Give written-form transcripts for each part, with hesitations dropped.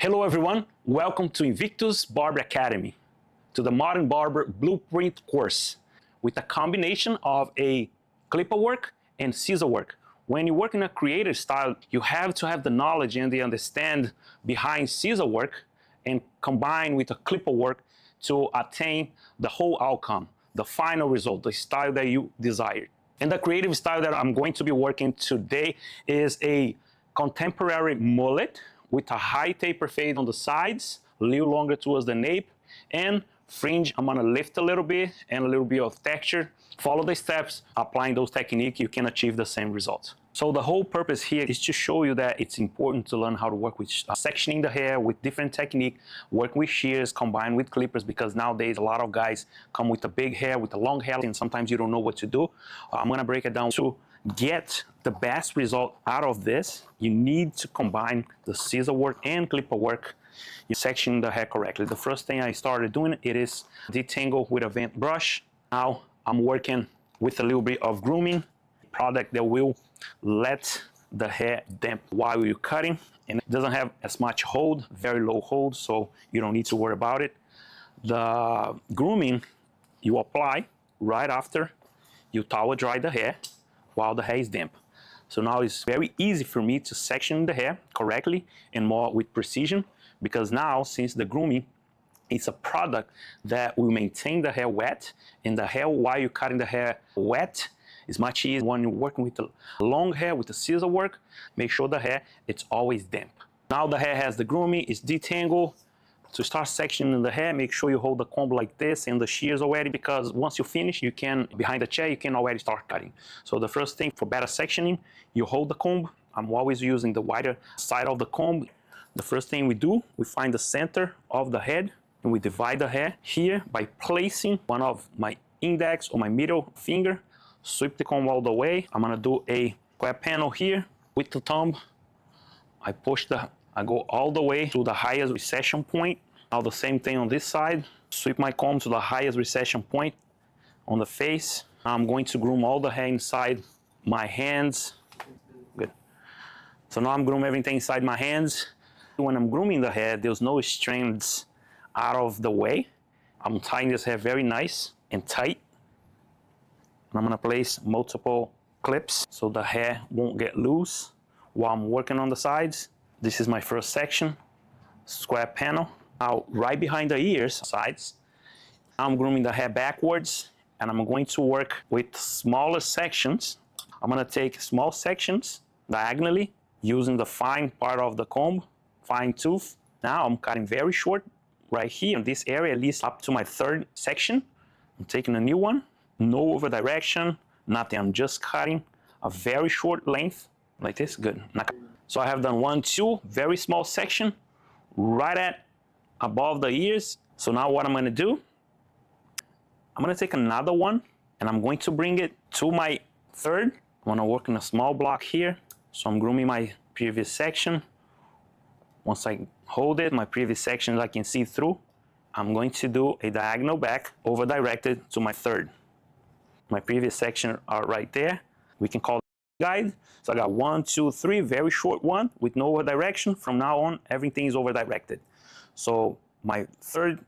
Hello everyone, welcome to Invictus Barber Academy, to the Modern Barber Blueprint course with a combination of a clipper work and scissor work. When you work in a creative style, you have to have the knowledge and the understand behind scissor work and combine with a clipper work to attain the whole outcome, the final result, the style that you desired. And the creative style that I'm going to be working today is a contemporary mullet with a high taper fade on the sides, a little longer towards the nape, and fringe. I'm gonna lift a little bit and a little bit of texture. Follow the steps, applying those techniques, you can achieve the same results. So the whole purpose here is to show you that it's important to learn how to work with sectioning the hair with different technique, work with shears combined with clippers, because nowadays a lot of guys come with a big hair, with a long hair, and sometimes you don't know what to do. I'm gonna break it down to get the best result out of this. You need to combine the scissor work and clipper work. You section the hair correctly. The first thing I started doing it is detangle with a vent brush. Now I'm working with a little bit of grooming product that will let the hair damp while you're cutting, and it doesn't have as much hold, very low hold, so you don't need to worry about it. The grooming you apply right after you towel dry the hair while the hair is damp. So now it's very easy for me to section the hair correctly and more with precision, because now since the grooming, it's a product that will maintain the hair wet, and the hair while you're cutting the hair wet is much easier. When you're working with the long hair with the scissor work, make sure the hair it's always damp. Now the hair has the grooming, it's detangled. To start sectioning the hair, make sure you hold the comb like this and the shears already, because once you finish, you can, behind the chair, you can already start cutting. So the first thing for better sectioning, you hold the comb. I'm always using the wider side of the comb. The first thing we do, we find the center of the head and we divide the hair here by placing one of my index or my middle finger, sweep the comb all the way. I'm gonna do a square panel here with the thumb. I go all the way to the highest recession point. Now the same thing on this side. Sweep my comb to the highest recession point on the face. I'm going to groom all the hair inside my hands. Good. So now I'm grooming everything inside my hands. When I'm grooming the hair, there's no strands out of the way. I'm tying this hair very nice and tight. And I'm gonna place multiple clips so the hair won't get loose while I'm working on the sides. This is my first section, square panel. Now, right behind the ears, sides, I'm grooming the hair backwards, and I'm going to work with smaller sections. I'm gonna take small sections diagonally using the fine part of the comb, fine tooth. Now I'm cutting very short right here in this area, at least up to my third section. I'm taking a new one, no over direction, nothing. I'm just cutting a very short length like this. Good. So I have done 1, 2, very small section right at above the ears. So now what I'm gonna do, I'm gonna take another one and I'm going to bring it to my third. I wanna work in a small block here. So I'm grooming my previous section. Once I hold it, my previous section I can see through. I'm going to do a diagonal back over directed to my third. My previous section are right there. We can call guide. So I got 1, 2, 3, very short one with no over direction. From now on, everything is over directed. So my fourth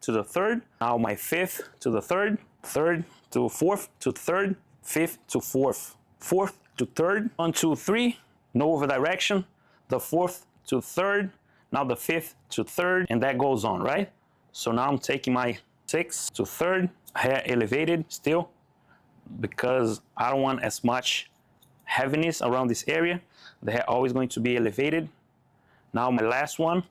to the third, now my fifth to the third, third to fourth to third, fifth to fourth, fourth to third, 1, 2, 3, no over direction, the fourth to third, now the fifth to third, and that goes on, right? So now I'm taking my sixth to third, hair elevated still, because I don't want as much heaviness around this area. The hair always going to be elevated. Now my last one,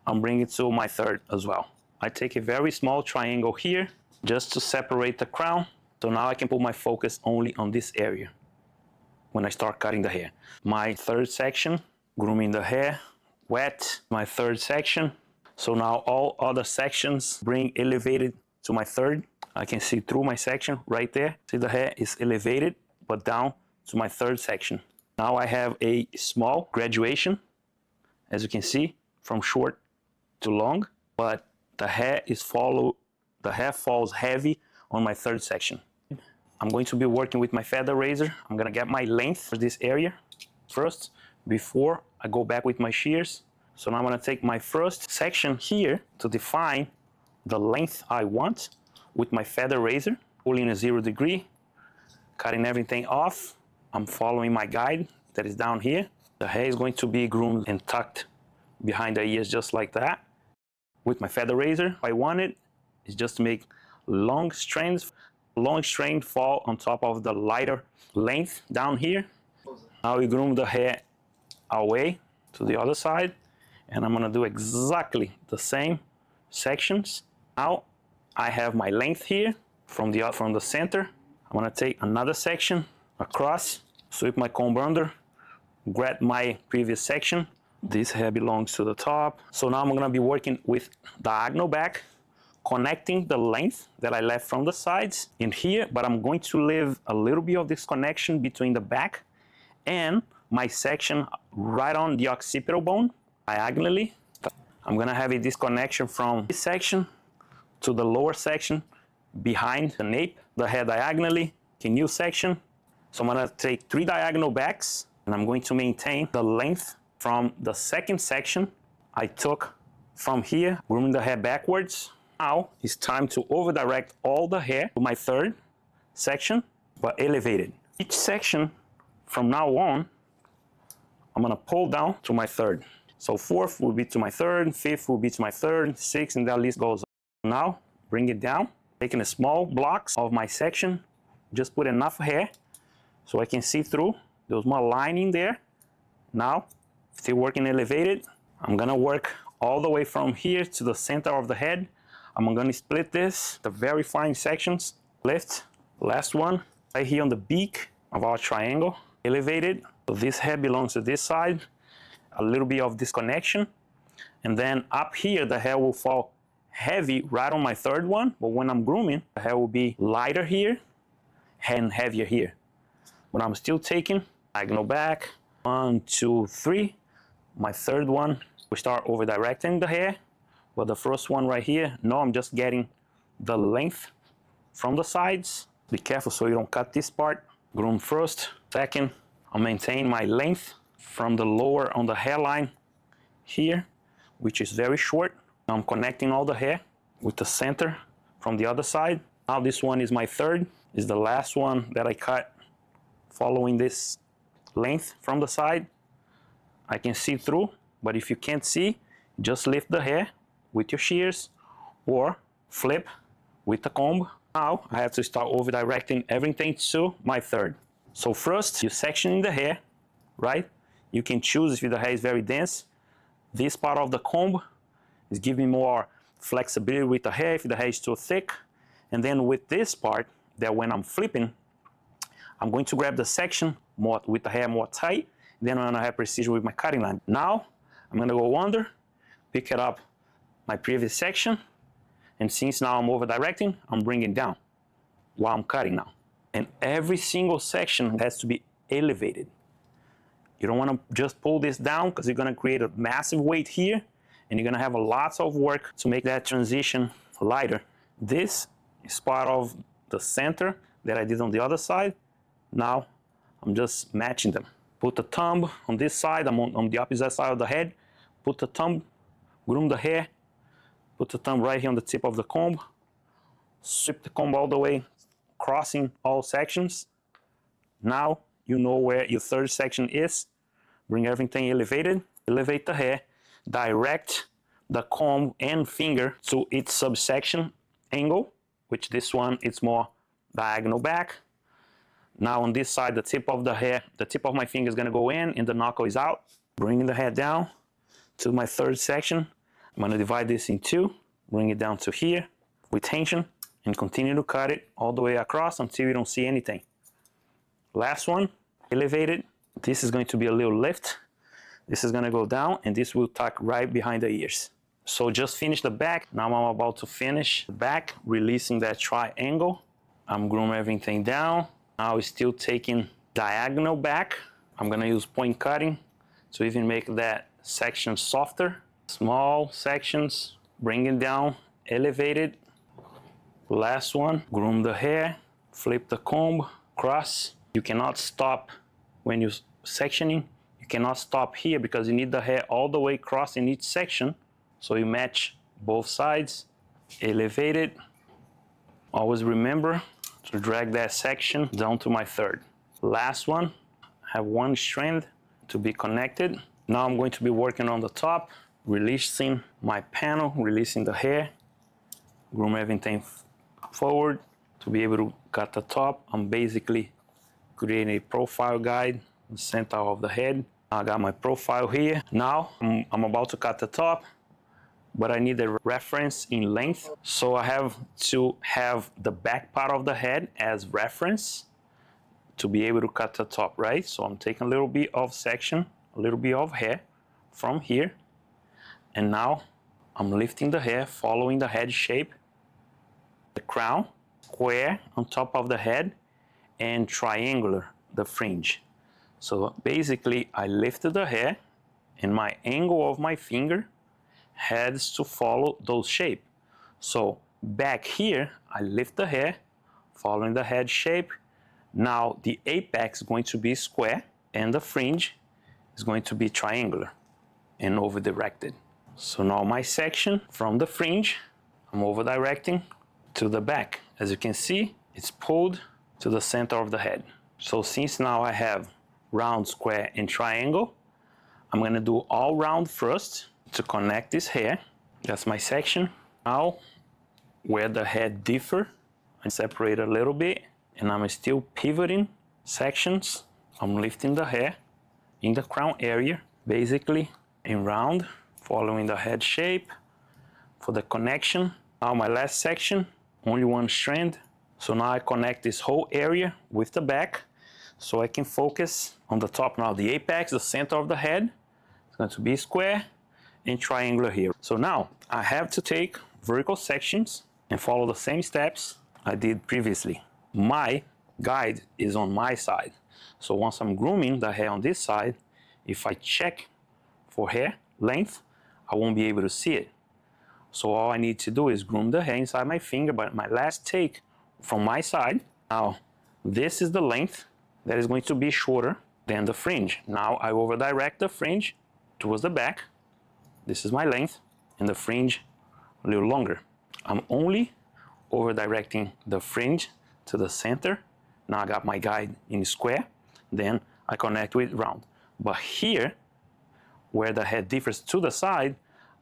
I'm bringing it to my third as well. I take a very small triangle here just to separate the crown. So now I can put my focus only on this area when I start cutting the hair. My third section, grooming the hair, wet, my third section. So now all other sections bring elevated to my third. I can see through my section right there. See the hair is elevated, but down to my third section. Now I have a small graduation, as you can see, from short to long, but the hair falls heavy on my third section. I'm going to be working with my feather razor. I'm gonna get my length for this area first before I go back with my shears. So now I'm gonna take my first section here to define the length I want with my feather razor, pulling a 0 degree, cutting everything off. I'm following my guide that is down here. The hair is going to be groomed and tucked behind the ears just like that. With my feather razor, I want it is just to make long strands fall on top of the lighter length down here. Now we groom the hair away to the other side, and I'm gonna do exactly the same sections. Now I have my length here from the center. I'm gonna take another section across, sweep my comb under, grab my previous section. This hair belongs to the top. So now I'm gonna be working with diagonal back, connecting the length that I left from the sides in here, but I'm going to leave a little bit of this connection between the back and my section right on the occipital bone, diagonally. I'm gonna have a disconnection from this section to the lower section behind the nape, the hair diagonally, a new section. So I'm gonna take 3 diagonal backs, and I'm going to maintain the length from the second section I took from here, grooming the hair backwards. Now it's time to over direct all the hair to my third section, but elevated. Each section from now on, I'm gonna pull down to my third. So 4th will be to my third, 5th will be to my third, 6th, and that list goes on. Now bring it down, taking the small blocks of my section, just put enough hair so I can see through. There's more lining there. Now, still working elevated. I'm gonna work all the way from here to the center of the head. I'm gonna split this, the very fine sections. Lift, last one, right here on the beak of our triangle, elevated. So this head belongs to this side, a little bit of disconnection. And then up here, the hair will fall heavy right on my third one, but when I'm grooming, the hair will be lighter here and heavier here. But I'm still taking diagonal back, 1, 2, 3. My third one, we start over directing the hair, but the first one right here, no, I'm just getting the length from the sides. Be careful so you don't cut this part. Groom first. Second, I'll maintain my length from the lower on the hairline here, which is very short. I'm connecting all the hair with the center from the other side. Now this one is my third, is the last one that I cut following this length from the side. I can see through, but if you can't see, just lift the hair with your shears or flip with the comb. Now I have to start over directing everything to my third. So first, you section the hair, right? You can choose if the hair is very dense. This part of the comb is giving more flexibility with the hair if the hair is too thick. And then with this part, that when I'm flipping, I'm going to grab the section more with the hair more tight. Then I'm gonna have precision with my cutting line. Now, I'm gonna go under, pick it up my previous section, and since now I'm over directing, I'm bringing down while I'm cutting now. And every single section has to be elevated. You don't wanna just pull this down because you're gonna create a massive weight here, and you're gonna have lots of work to make that transition lighter. This is part of the center that I did on the other side. Now, I'm just matching them. Put the thumb on this side, I'm on the opposite side of the head. Put the thumb, groom the hair. Put the thumb right here on the tip of the comb. Sweep the comb all the way, crossing all sections. Now you know where your third section is. Bring everything elevated, elevate the hair, direct the comb and finger to its subsection angle, which this one is more diagonal back. Now on this side, the tip of the hair, the tip of my finger is gonna go in and the knuckle is out. Bringing the hair down to my third section. I'm gonna divide this in 2, bring it down to here with tension and continue to cut it all the way across until you don't see anything. Last one, elevated. This is going to be a little lift. This is gonna go down and this will tuck right behind the ears. So just finish the back. Now I'm about to finish the back, releasing that triangle. I'm grooming everything down. Now it's still taking diagonal back. I'm gonna use point cutting to even make that section softer. Small sections, bring it down, elevate it. Last one, groom the hair, flip the comb, cross. You cannot stop when you're sectioning. You cannot stop here because you need the hair all the way across in each section. So you match both sides, elevate it. Always remember to drag that section down to my third. Last one, I have one strand to be connected. Now I'm going to be working on the top, releasing my panel, releasing the hair, groom everything forward to be able to cut the top. I'm basically creating a profile guide in the center of the head. I got my profile here. Now I'm about to cut the top, but I need a reference in length. So I have to have the back part of the head as reference to be able to cut the top, right? So I'm taking a little bit of section, a little bit of hair from here. And now I'm lifting the hair, following the head shape, the crown, square on top of the head, and triangular, the fringe. So basically I lifted the hair and my angle of my finger has to follow those shape. So back here, I lift the hair, following the head shape. Now the apex is going to be square and the fringe is going to be triangular and over directed. So now my section from the fringe, I'm over directing to the back. As you can see, it's pulled to the center of the head. So since now I have round, square, and triangle, I'm gonna do all round first to connect this hair. That's my section. Now, where the head differ, I separate a little bit, and I'm still pivoting sections. I'm lifting the hair in the crown area, basically in round, following the head shape for the connection. Now my last section, only one strand. So now I connect this whole area with the back so I can focus on the top. Now the apex, the center of the head, is going to be square and triangular here. So now I have to take vertical sections and follow the same steps I did previously. My guide is on my side. So once I'm grooming the hair on this side, if I check for hair length, I won't be able to see it. So all I need to do is groom the hair inside my finger, but my last take from my side, now this is the length that is going to be shorter than the fringe. Now I over direct the fringe towards the back. This is my length, and the fringe a little longer. I'm only over directing the fringe to the center. Now I got my guide in square, then I connect with round. But here, where the head differs to the side,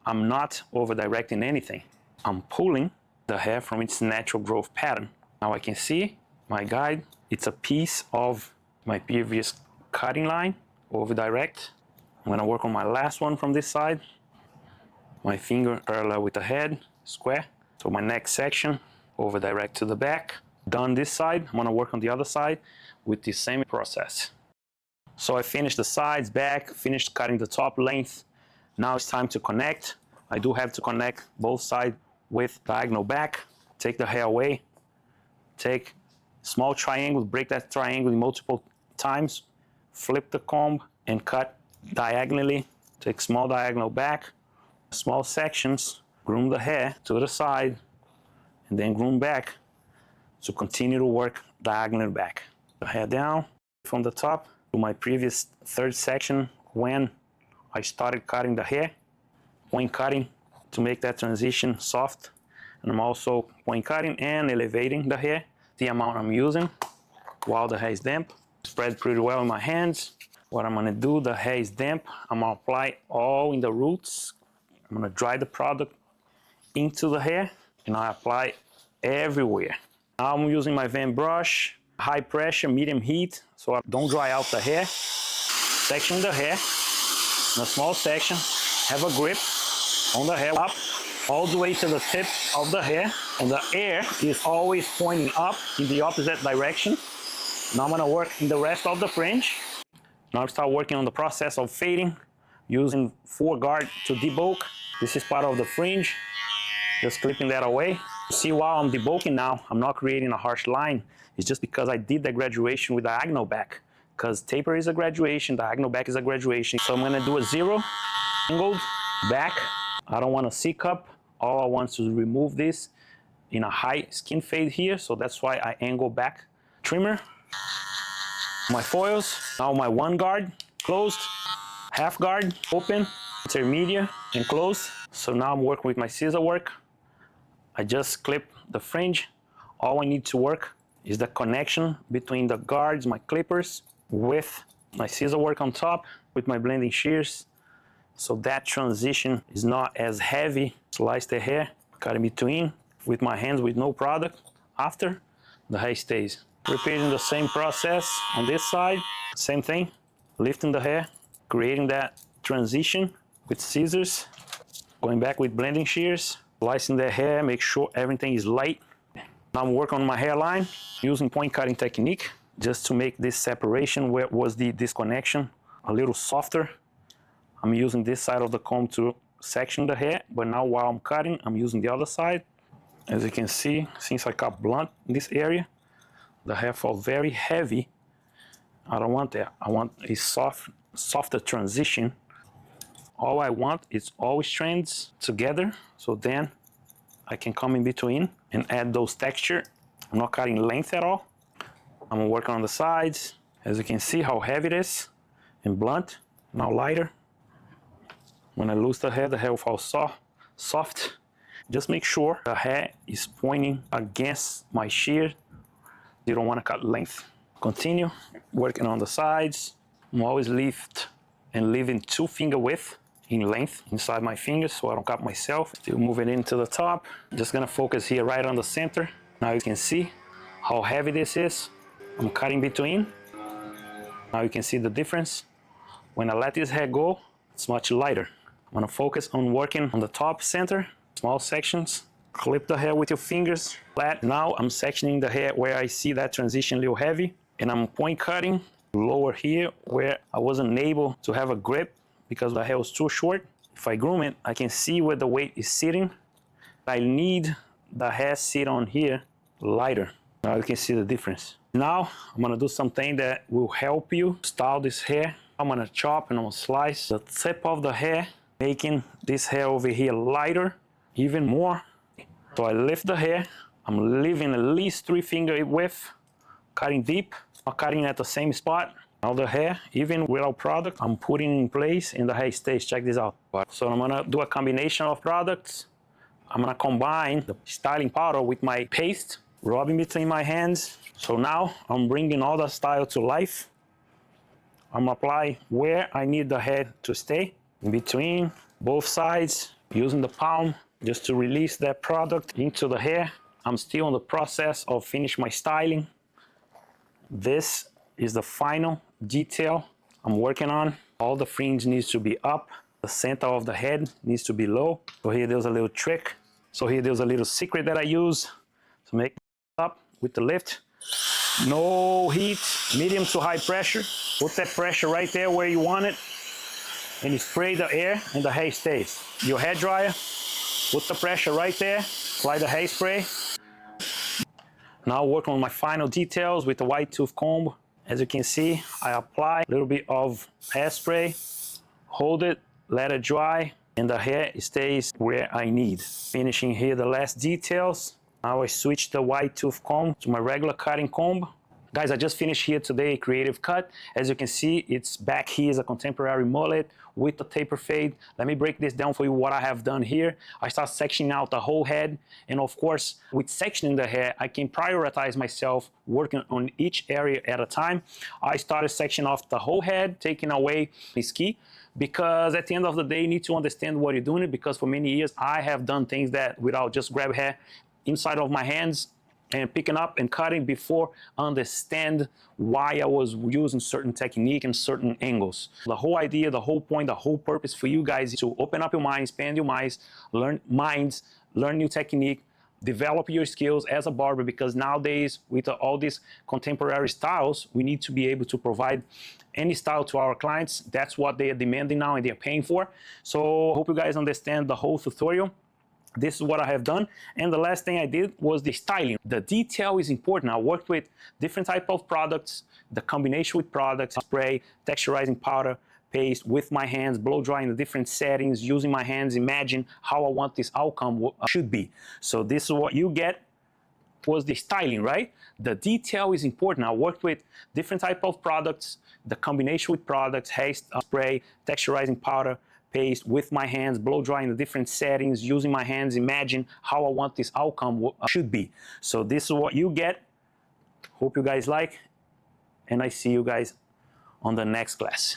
I'm not over directing anything. I'm pulling the hair from its natural growth pattern. Now I can see my guide, it's a piece of my previous cutting line, over direct. I'm gonna work on my last one from this side. My finger parallel with the head, square. So my next section, over direct to the back. Done this side, I'm gonna work on the other side with the same process. So I finished the sides, back, finished cutting the top length. Now it's time to connect. I do have to connect both sides with diagonal back. Take the hair away. Take small triangle, break that triangle in multiple times. Flip the comb and cut diagonally. Take small diagonal back. Small sections, groom the hair to the side, and then groom back to continue to work diagonally back. The hair down from the top to my previous third section when I started cutting the hair. Point cutting to make that transition soft. And I'm also point cutting and elevating the hair, the amount I'm using while the hair is damp. Spread pretty well in my hands. What I'm gonna do, the hair is damp, I'm gonna apply all in the roots. I'm gonna dry the product into the hair and I apply everywhere. Now I'm using my Van brush, high pressure, medium heat, so I don't dry out the hair. Section the hair in a small section, have a grip on the hair up all the way to the tip of the hair, and the air is always pointing up in the opposite direction. Now I'm gonna work in the rest of the fringe. Now I start working on the process of fading, using 4 guard to debulk. This is part of the fringe, just clipping that away. See, while I'm debulking now, I'm not creating a harsh line. It's just because I did the graduation with diagonal back. Because taper is a graduation, diagonal back is a graduation. So I'm gonna do a 0, angled back. I don't want a C cup. All I want is to remove this in a high skin fade here. So that's why I angle back trimmer. My foils, now my 1 guard. closed, half guard, open, intermediate, and closed. So now I'm working with my scissor work. I just clip the fringe. All I need to work is the connection between the guards, my clippers, with my scissor work on top, with my blending shears. So that transition is not as heavy. Slice the hair, cut in between with my hands with no product. After, the hair stays. Repeating the same process on this side, same thing, lifting the hair, creating that transition with scissors, going back with blending shears, slicing the hair, make sure everything is light. Now I'm working on my hairline using point cutting technique just to make this separation where was the disconnection a little softer. I'm using this side of the comb to section the hair, but now while I'm cutting, I'm using the other side. As you can see, since I cut blunt in this area, the hair falls very heavy. I don't want that. I want a softer transition. All I want is all strands together, so then I can come in between and add those texture. I'm not cutting length at all. I'm working on the sides. As you can see how heavy it is and blunt, now lighter. When I lose the hair will fall soft. Just make sure the hair is pointing against my shear. You don't want to cut length. Continue working on the sides. I'm always leaving 2 finger width in length inside my fingers so I don't cut myself. Still moving into the top. Just gonna focus here right on the center. Now you can see how heavy this is. I'm cutting between. Now you can see the difference. When I let this hair go, it's much lighter. I'm gonna focus on working on the top center, small sections. Clip the hair with your fingers flat. Now I'm sectioning the hair where I see that transition a little heavy, and I'm point cutting lower here where I wasn't able to have a grip because the hair was too short. If I groom it, I can see where the weight is sitting. I need the hair sit on here lighter. Now you can see the difference. Now I'm gonna do something that will help you style this hair. I'm gonna chop and I'm gonna slice the tip of the hair, making this hair over here lighter even more. So I lift the hair, I'm leaving at least 3 finger width, cutting deep, not cutting at the same spot. Now the hair, even without product, I'm putting in place and the hair stays. Check this out. So I'm gonna do a combination of products. I'm gonna combine the styling powder with my paste, rubbing between my hands. So now I'm bringing all the style to life. I'm applying where I need the hair to stay, in between, both sides, using the palm just to release that product into the hair. I'm still in the process of finish my styling. This is the final detail I'm working on. All the fringe needs to be up. The center of the head needs to be low. So here there's a little trick. So here there's a little secret that I use to make up with the lift. No heat, medium to high pressure. Put that pressure right there where you want it. And you spray the air and the hair stays. Your hair dryer, put the pressure right there. Apply the hairspray. Now work on my final details with the white tooth comb. As you can see, I apply a little bit of hairspray, hold it, let it dry, and the hair stays where I need. Finishing here the last details. Now I switch the white tooth comb to my regular cutting comb. Guys, I just finished here today a creative cut. As you can see, it's back here as a contemporary mullet with the taper fade. Let me break this down for you what I have done here. I start sectioning out the whole head. And of course, with sectioning the hair, I can prioritize myself working on each area at a time. I started sectioning off the whole head, taking away his key, because at the end of the day, you need to understand what you're doing, because for many years, I have done things that without just grab hair inside of my hands and picking up and cutting before I understand why I was using certain technique and certain angles. The whole idea, the whole point, the whole purpose for you guys is to open up your mind, expand your minds, learn new technique, develop your skills as a barber, because nowadays with all these contemporary styles, we need to be able to provide any style to our clients. That's what they are demanding now and they're paying for. So I hope you guys understand the whole tutorial. This is what I have done. And the last thing I did was the styling. The detail is important. I worked with different type of products, the combination with products, spray, texturizing powder, paste with my hands, blow dry in the different settings, using my hands, imagine how I want this outcome should be. So this is what you get was the styling, right? The detail is important. I worked with different type of products, the combination with products, hair spray, texturizing powder, paste with my hands, blow dry in the different settings, using my hands, imagine how I want this outcome should be. So this is what you get. Hope you guys like, and I see you guys on the next class.